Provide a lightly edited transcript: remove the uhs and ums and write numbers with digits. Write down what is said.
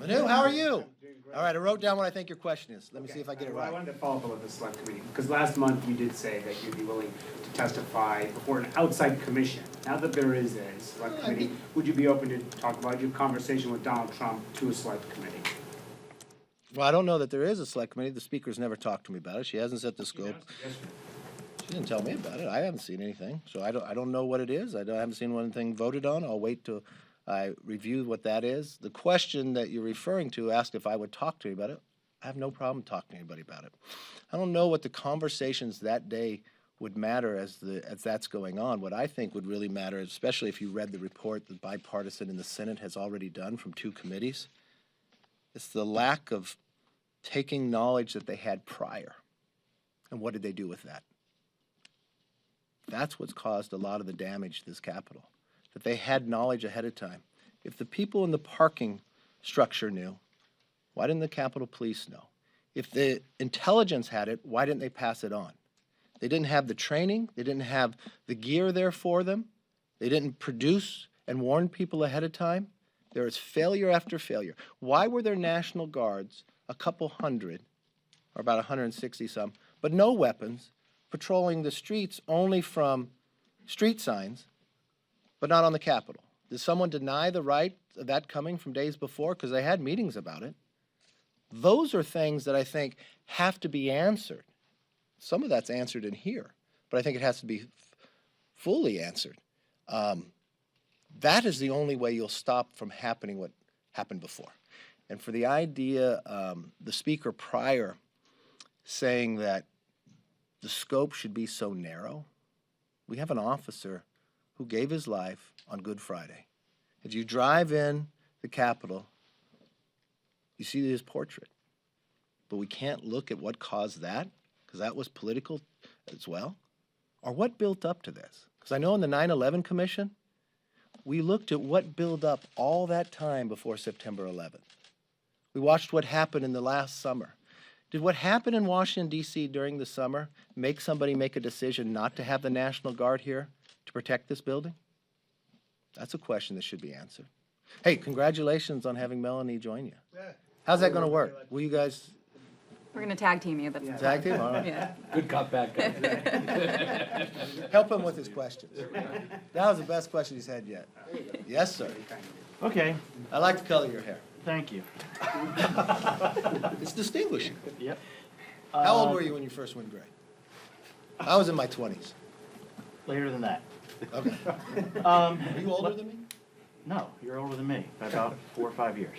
Manu, how are you? All right, I wrote down what I think your question is. Let me see if I get it Well, I right. wanted to follow up with the select committee, because last month you did say that you'd be willing to testify before an outside commission. Now that there is a select committee, would you be open to talk about your conversation with Donald Trump to a select committee? Well, I don't know that there is a select committee. The speaker's never talked to me about it. She hasn't set the scope. She didn't tell me about it. I haven't seen anything, so I don't know what it is. I haven't seen anything voted on. I'll wait till I review what that is. The question that you're referring to asked if I would talk to you about it. I have no problem talking to anybody about it. I don't know what the conversations that day would matter as that's going on. What I think would really matter, especially if you read the report that bipartisan in the Senate has already done from 2 committees, it's the lack of taking knowledge that they had prior. And what did they do with that? That's what's caused a lot of the damage to this Capitol, that they had knowledge ahead of time. If the people in the parking structure knew, why didn't the Capitol Police know? If the intelligence had it, why didn't they pass it on? They didn't have the training. They didn't have the gear there for them. They didn't produce and warn people ahead of time. There is failure after failure. Why were there National Guards, a couple hundred, or about 160 some, but no weapons, patrolling the streets only from street signs, but not on the Capitol? Did someone deny the right of that coming from days before? Because they had meetings about it. Those are things that I think have to be answered. Some of that's answered in here, but I think it has to be fully answered. That is the only way you'll stop from happening what happened before. And for the idea, the speaker prior saying that the scope should be so narrow, we have an officer who gave his life on Good Friday. If you drive in the Capitol, you see his portrait. But we can't look at what caused that, because that was political as well, or what built up to this. Because I know in the 9/11 Commission, we looked at what built up all that time before September 11th. We watched what happened in the last summer. Did what happened in Washington, D.C. during the summer make somebody make a decision not to have the National Guard here to protect this building? That's a question that should be answered. Hey, congratulations on having Melanie join you. How's that going to work? Will you guys We're going to tag team you. That's tag team? All right. Yeah. Good cop, bad cop. Help him with his questions. That was the best question he's had yet. Yes, sir. Okay, I like the color of your hair. thank you. It's distinguishing. Yep. How old were you when you first went gray? I was in my 20s. Later than that. Okay. Are you older than me? No, you're older than me by about 4 or 5 years.